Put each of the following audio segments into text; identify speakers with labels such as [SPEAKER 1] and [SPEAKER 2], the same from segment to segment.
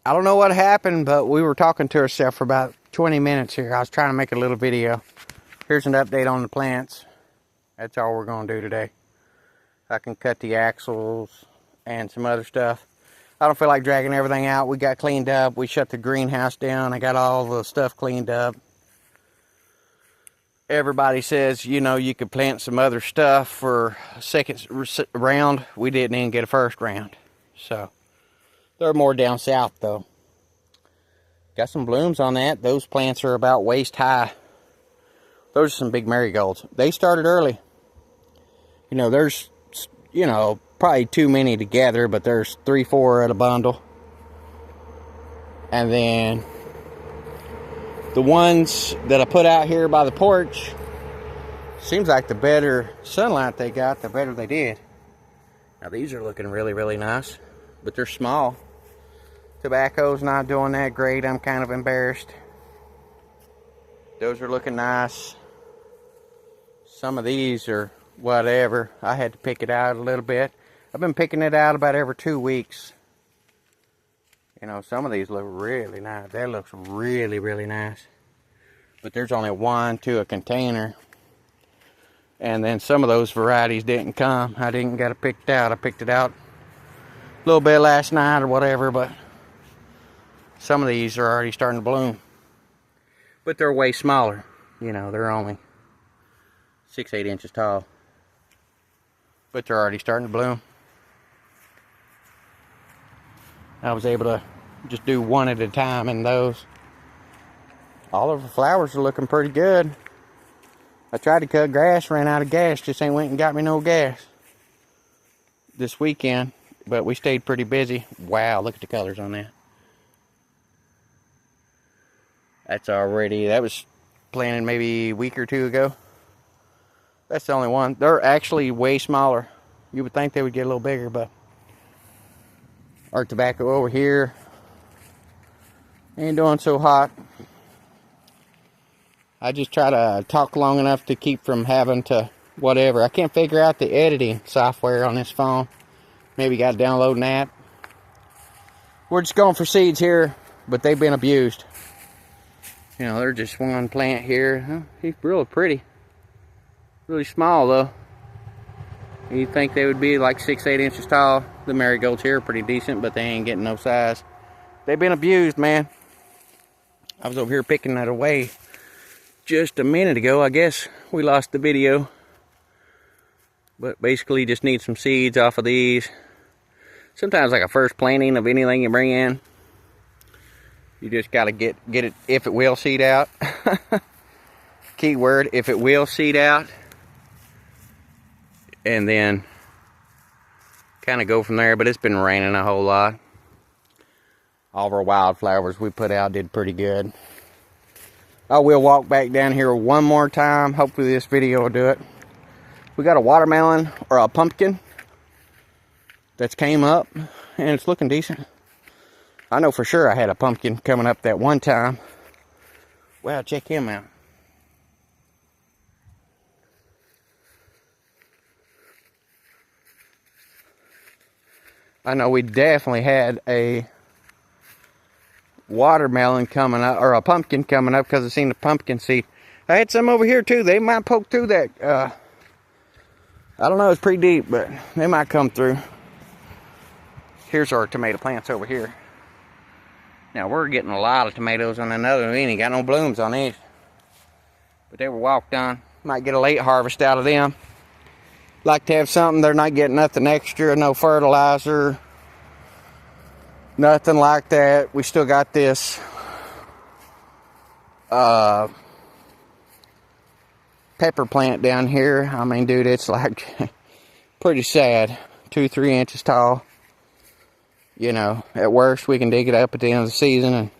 [SPEAKER 1] I don't know what happened, but we were talking to ourselves for about 20 minutes here. I was trying to make a little video. Here's an update on the plants. That's all we're going to do today. I can cut the axles and some other stuff. I don't feel like dragging everything out. We got cleaned up. We shut the greenhouse down. I got all the stuff cleaned up. Everybody says, you know, you could plant some other stuff for a second round. We didn't even get a first round. So, they're more down south though. Got some blooms on that. Those plants are about waist high. Those are some big marigolds. They started early. You know, there's, you know, probably too many together, but there's 3-4 at a bundle. And then the ones that I put out here by the porch, seems like the better sunlight they got, the better they did. Now these are looking really, really nice, but they're small. Tobacco's not doing that great. I'm kind of embarrassed. Those are looking nice. Some of these are whatever. I had to pick it out a little bit. I've been picking it out about every 2 weeks. You know, some of these look really nice. That looks really, really nice. But there's only 1 to a container. And then some of those varieties didn't come. I didn't get it picked out. I picked it out a little bit last night or whatever, but some of these are already starting to bloom. But they're way smaller. You know, they're only 6-8 inches tall. But they're already starting to bloom. I was able to just do one at a time in those. All of the flowers are looking pretty good. I tried to cut grass, ran out of gas, just ain't went and got me no gas this weekend, but we stayed pretty busy. Wow, look at the colors on that. That was planted maybe a week or 2 ago. That's the only one. They're actually way smaller. You would think they would get a little bigger, but our tobacco over here ain't doing so hot. I just try to talk long enough to keep from having to whatever. I can't figure out the editing software on this phone. Maybe got to download an app. We're just going for seeds here, but they've been abused. You know, they're just one plant here. Huh? He's really pretty. Really small though. You'd think they would be like 6-8 inches tall. The marigolds here are pretty decent, but they ain't getting no size. They've been abused, man. I was over here picking that away just a minute ago. I guess we lost the video. But basically just need some seeds off of these. Sometimes like a first planting of anything you bring in, you just gotta get it if it will seed out. Key word, if it will seed out. And then kind of go from there. But it's been raining a whole lot. All of our wildflowers we put out did pretty good. I will walk back down here one more time. Hopefully this video will do it. We got a watermelon or a pumpkin that's came up and it's looking decent. I know for sure I had a pumpkin coming up that one time. Wow, check him out. I know we definitely had a watermelon coming up, or a pumpkin coming up, because I seen the pumpkin seed. I had some over here too. They might poke through that. I don't know, it's pretty deep, but they might come through. Here's our tomato plants over here. Now we're getting a lot of tomatoes on another one. We ain't got no blooms on these. But they were walked on. Might get a late harvest out of them. Like to have something, they're not getting nothing extra, no fertilizer, nothing like that. We still got this pepper plant down here. I mean, dude, it's like pretty sad. 2-3 inches tall. You know, at worst we can dig it up at the end of the season and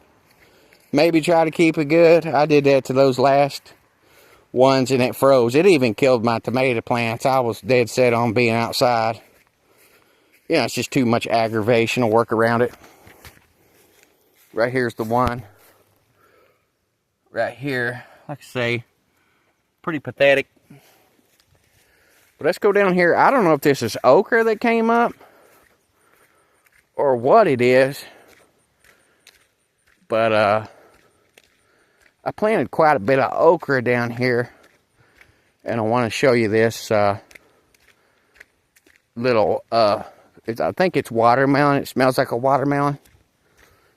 [SPEAKER 1] maybe try to keep it good. I did that to those last ones and it froze. It even killed my tomato plants. I was dead set on being outside. You know, it's just too much aggravation to work around it. Right here's the one. Right here, like I say, pretty pathetic. But let's go down here. I don't know if this is okra that came up or what it is. But I planted quite a bit of okra down here, and I want to show you this little, I think it's watermelon. It smells like a watermelon.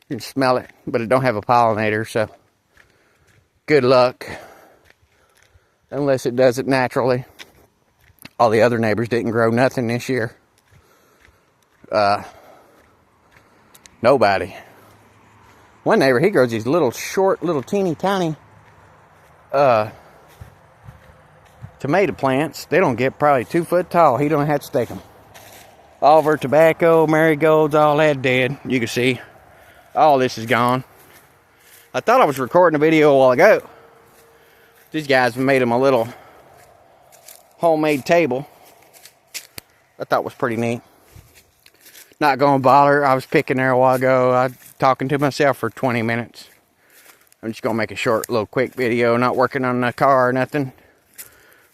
[SPEAKER 1] You can smell it, but it don't have a pollinator, so good luck. Unless it does it naturally. All the other neighbors didn't grow nothing this year. Nobody. One neighbor, he grows these little short, little teeny tiny tomato plants. They don't get probably 2 foot tall. He don't have to stake them. All of our tobacco, marigolds, all that dead. You can see all this is gone. I thought I was recording a video a while ago. These guys made them a little homemade table. I thought was pretty neat. Not gonna bother. I was picking there a while ago. I was talking to myself for 20 minutes. I'm just gonna make a short, little quick video. Not working on the car or nothing.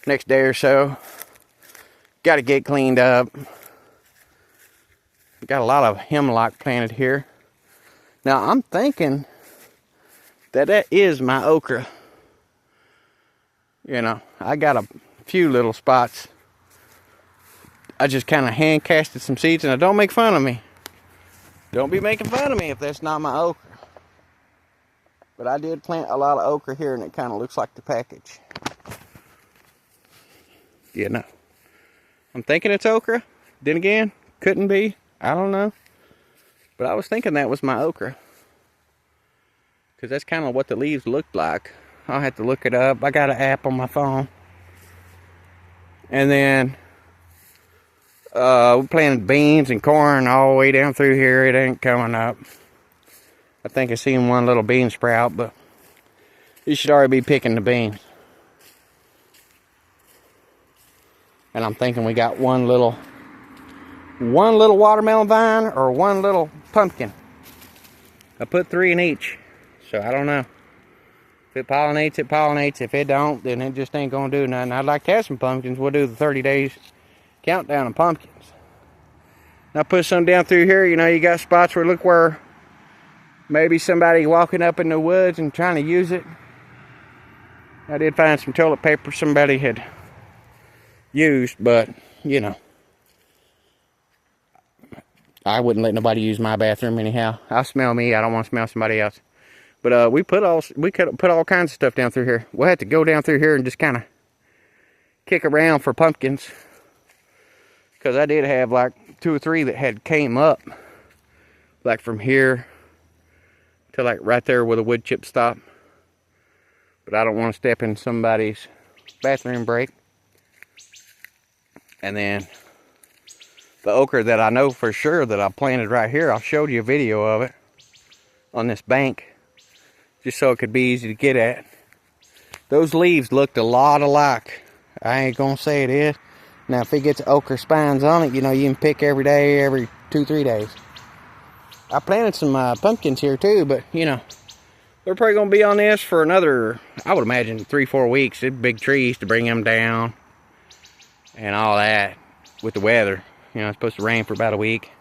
[SPEAKER 1] Next day or so. Got to get cleaned up. Got a lot of hemlock planted here. Now I'm thinking that is my okra. You know, I got a few little spots. I just kind of hand casted some seeds, and don't make fun of me. Don't be making fun of me if that's not my okra. But I did plant a lot of okra here, and it kind of looks like the package. You know, I'm thinking it's okra. Then again, couldn't be. I don't know. But I was thinking that was my okra. Because that's kind of what the leaves looked like. I'll have to look it up. I got an app on my phone. And then we planted beans and corn all the way down through here. It ain't coming up. I think I seen one little bean sprout, but you should already be picking the beans. And I'm thinking we got one little watermelon vine or one little pumpkin. I put 3 in each, so I don't know. If it pollinates, it pollinates. If it don't, then it just ain't gonna do nothing. I'd like to have some pumpkins. We'll do the 30 days countdown of pumpkins. Now put some down through here. You know, you got spots where look where maybe somebody walking up in the woods and trying to use it. I did find some toilet paper somebody had used, but you know, I wouldn't let nobody use my bathroom anyhow. I smell me. I don't want to smell somebody else. But we could put all kinds of stuff down through here. We'll have to go down through here and just kind of kick around for pumpkins. Because I did have like 2 or 3 that had came up. Like from here to like right there where the wood chip stop. But I don't want to step in somebody's bathroom break. And then the okra that I know for sure that I planted right here, I showed you a video of it on this bank. Just so it could be easy to get at. Those leaves looked a lot alike. I ain't gonna say it is. Now if it gets okra spines on it, you know, you can pick every day, every 2-3 days. I planted some pumpkins here too, but you know, they're probably gonna be on this for another, I would imagine 3-4 weeks. They're big trees to bring them down and all that with the weather. You know, it's supposed to rain for about a week.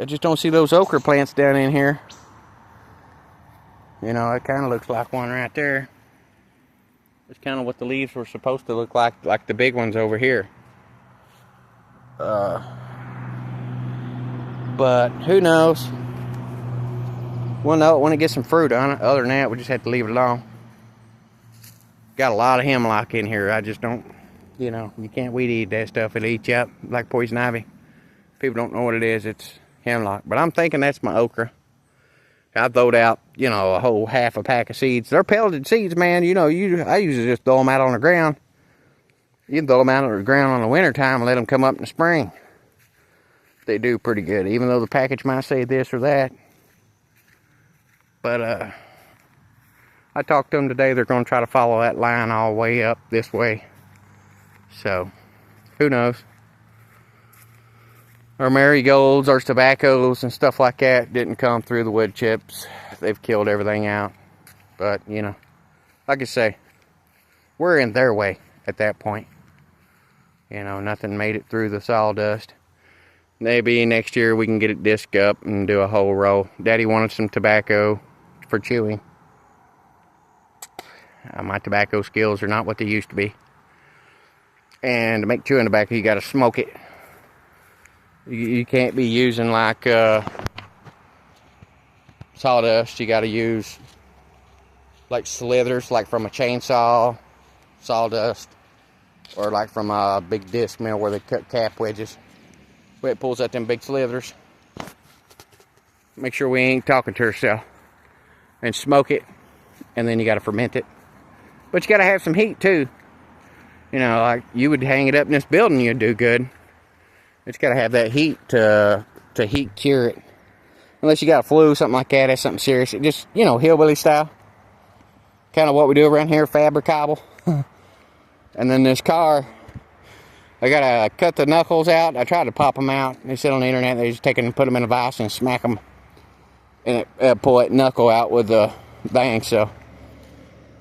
[SPEAKER 1] I just don't see those okra plants down in here. You know, it kind of looks like one right there. It's kind of what the leaves were supposed to look like the big ones over here. But who knows? We'll know it when it gets some fruit on it. Other than that, we just have to leave it alone. Got a lot of hemlock in here. I just don't, you know, you can't weed eat that stuff. It'll eat you up like poison ivy. People don't know what it is. It's hemlock. But I'm thinking that's my okra. I throwed out, you know, a whole half a pack of seeds. They're pelleted seeds, man. You know, I usually just throw them out on the ground. You can throw them out on the ground on the winter time and let them come up in the spring. They do pretty good, even though the package might say this or that. But I talked to them today. They're going to try to follow that line all the way up this way. So, who knows? Our marigolds, our tobaccos and stuff like that didn't come through the wood chips. They've killed everything out. But, you know, like I say, we're in their way at that point. You know, nothing made it through the sawdust. Maybe next year we can get it disc up and do a whole roll. Daddy wanted some tobacco for chewing. My tobacco skills are not what they used to be. And to make chewing tobacco, you got to smoke it. You can't be using like sawdust. You got to use like slithers, like from a chainsaw, sawdust, or like from a big disc mill where they cut cap wedges, where it pulls out them big slithers. Make sure we ain't talking to ourselves. And smoke it, and then you got to ferment it. But you got to have some heat too. You know, like you would hang it up in this building, you'd do good. It's got to have that heat to heat cure it. Unless you got a flu, something like that, that's something serious. It just, you know, hillbilly style. Kind of what we do around here, fabricable. And then this car, I got to cut the knuckles out. I tried to pop them out. They said on the internet they just take them and put them in a vise and smack them. And it pull that knuckle out with the thing. So,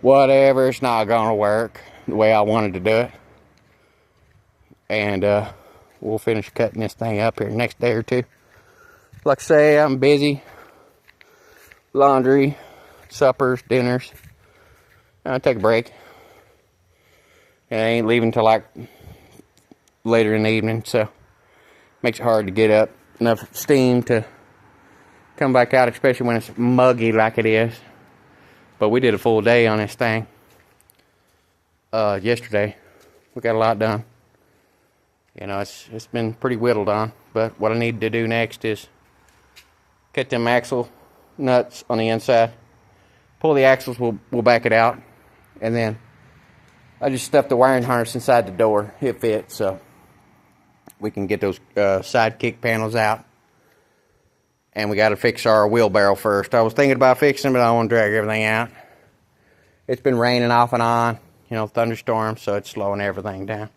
[SPEAKER 1] whatever, it's not going to work the way I wanted to do it. And we'll finish cutting this thing up here next day or two. Like I say, I'm busy. Laundry, suppers, dinners. I'll take a break. And I ain't leaving till like later in the evening, so makes it hard to get up enough steam to come back out, especially when it's muggy like it is. But we did a full day on this thing yesterday. We got a lot done. You know, it's been pretty whittled on. But what I need to do next is cut them axle nuts on the inside. Pull the axles, we'll back it out. And then I just stuffed the wiring harness inside the door. It fits, so we can get those side kick panels out. And we got to fix our wheelbarrow first. I was thinking about fixing it, but I don't want to drag everything out. It's been raining off and on, you know, thunderstorms, so it's slowing everything down.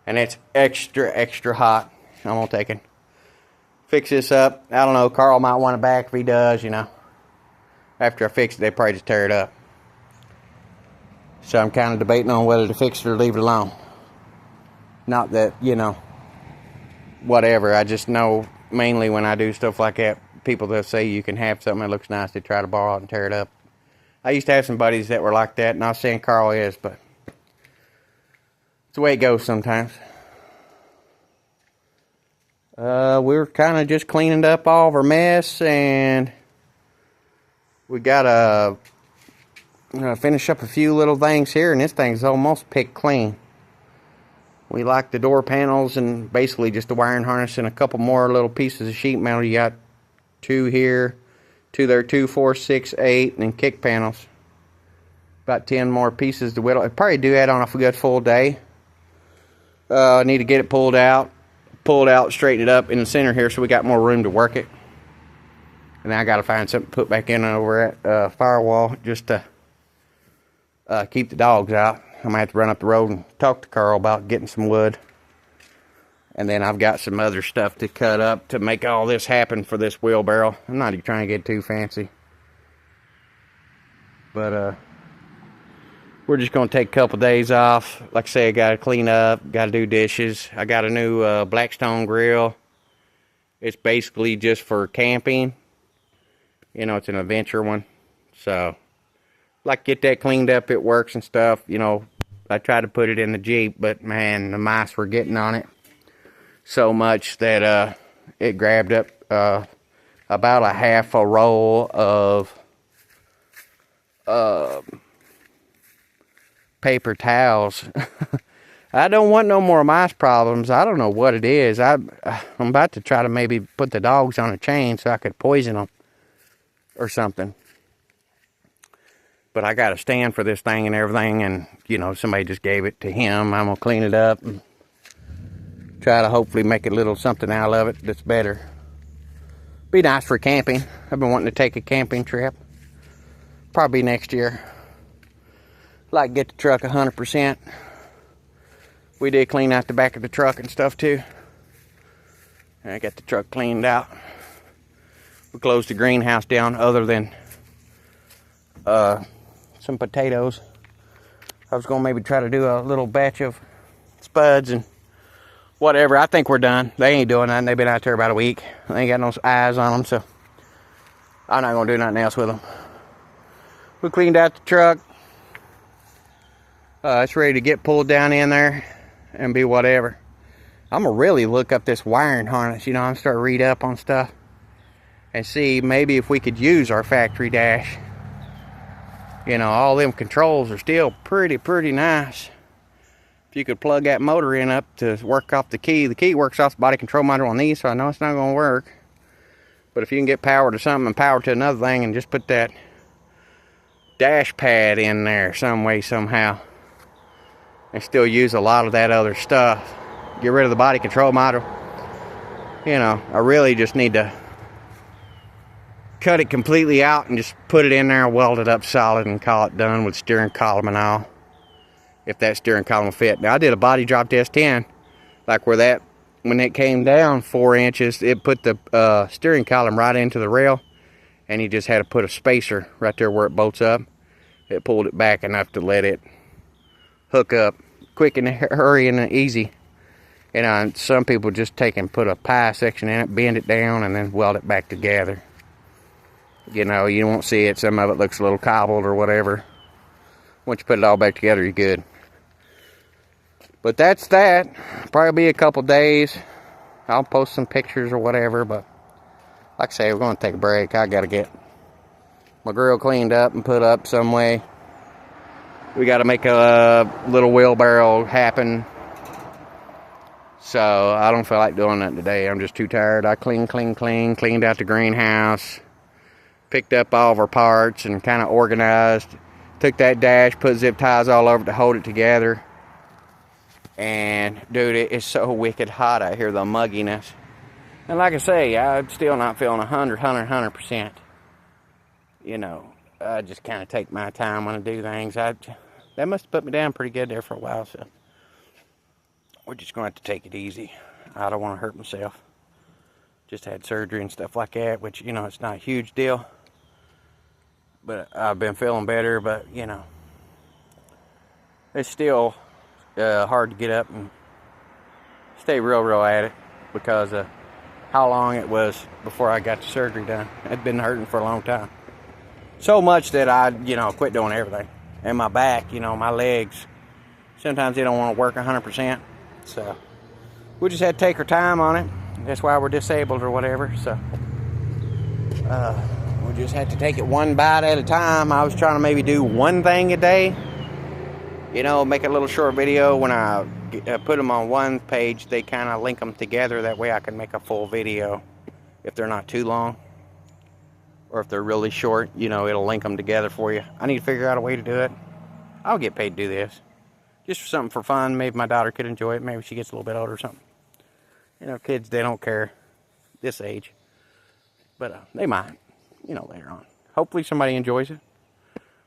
[SPEAKER 1] And it's extra hot. I'm going to take it. Fix this up. I don't know, Carl might want it back if he does, you know. After I fix it, they probably just tear it up. So I'm kind of debating on whether to fix it or leave it alone. Not that, you know, whatever. I just know mainly when I do stuff like that, people that say you can have something that looks nice, they try to borrow it and tear it up. I used to have some buddies that were like that. Not saying Carl is, but it's the way it goes sometimes. We're kind of just cleaning up all of our mess, and we got to finish up a few little things here, and this thing's almost picked clean. We like the door panels and basically just the wiring harness and a couple more little pieces of sheet metal. You got 2 here, 2 there, 2, 4, 6, 8, and then kick panels. About 10 more pieces to whittle. I'd probably do that on a good full day. I need to get it pulled out, straighten it up in the center here so we got more room to work it. And then I got to find something to put back in over at firewall just to keep the dogs out. I might have to run up the road and talk to Carl about getting some wood. And then I've got some other stuff to cut up to make all this happen for this wheelbarrow. I'm not even trying to get too fancy. But we're just going to take a couple days off. Like I say, I got to clean up, got to do dishes. I got a new Blackstone grill. It's basically just for camping. You know, it's an adventure one. So, like, get that cleaned up. It works and stuff. You know, I tried to put it in the Jeep, but man, the mice were getting on it so much that it grabbed up about a half a roll of paper towels. I don't want no more mice problems. I don't know what it is. I'm about to try to maybe put the dogs on a chain so I could poison them or something. But I got a stand for this thing and everything, and, you know, somebody just gave it to him. I'm going to clean it up and try to hopefully make a little something out of it that's better. Be nice for camping. I've been wanting to take a camping trip. Probably next year. Like to get the truck 100%. We did clean out the back of the truck and stuff too. And I got the truck cleaned out. We closed the greenhouse down other than some potatoes. I was going to maybe try to do a little batch of spuds and whatever. I think we're done. They ain't doing nothing. They've been out there about a week. They ain't got no eyes on them, so I'm not gonna do nothing else with them. We cleaned out the truck. It's ready to get pulled down in there and be whatever. I'm gonna really look up this wiring harness. I'm gonna start read up on stuff and see maybe if we could use our factory dash. All them controls are still pretty nice. If you could plug that motor in up to work off the key. The key works off the body control module on these, so I know it's not gonna work. But if you can get power to something and power to another thing and just put that dash pad in there some way, somehow, and still use a lot of that other stuff. Get rid of the body control module. I really just need to cut it completely out and just put it in there and weld it up solid and call it done with steering column and all. If that steering column will fit. Now I did a body drop to S10, like where when it came down 4 inches, it put the steering column right into the rail, and you just had to put a spacer right there where it bolts up. It pulled it back enough to let it hook up quick and hurry and easy. Some people just take and put a pie section in it, bend it down, and then weld it back together. You won't see it. Some of it looks a little cobbled or whatever. Once you put it all back together, you're good. But that's that. Probably be a couple days. I'll post some pictures or whatever, but like I say, we're going to take a break. I got to get my grill cleaned up and put up some way. We got to make a little wheelbarrow happen. So I don't feel like doing that today. I'm just too tired. I cleaned out the greenhouse, picked up all of our parts and kind of organized. Took that dash, put zip ties all over it to hold it together. And dude, it is so wicked hot out here, the mugginess. And like I say, I'm still not feeling 100%. I just kind of take my time when I do things. That must have put me down pretty good there for a while, so we're just going to have to take it easy. I don't want to hurt myself. Just had surgery and stuff like that, which, it's not a huge deal. But I've been feeling better, but, it's still hard to get up and stay real at it because of how long it was before I got the surgery done. I'd been hurting for a long time. So much that I, quit doing everything. And my back, my legs, sometimes they don't want to work 100%. So we just had to take our time on it. That's why we're disabled or whatever. So we just had to take it one bite at a time. I was trying to maybe do one thing a day. Make a little short video. When I put them on one page, they kind of link them together. That way I can make a full video if they're not too long. Or if they're really short, it'll link them together for you. I need to figure out a way to do it. I'll get paid to do this. Just for something for fun. Maybe my daughter could enjoy it. Maybe she gets a little bit older or something. Kids, they don't care this age. But they might, later on. Hopefully somebody enjoys it.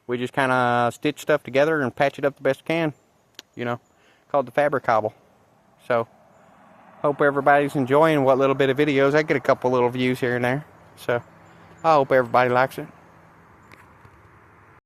[SPEAKER 1] We just kind of stitch stuff together and patch it up the best we can. Called the fabric cobble. So, hope everybody's enjoying what little bit of videos. I get a couple little views here and there. So, I hope everybody likes it.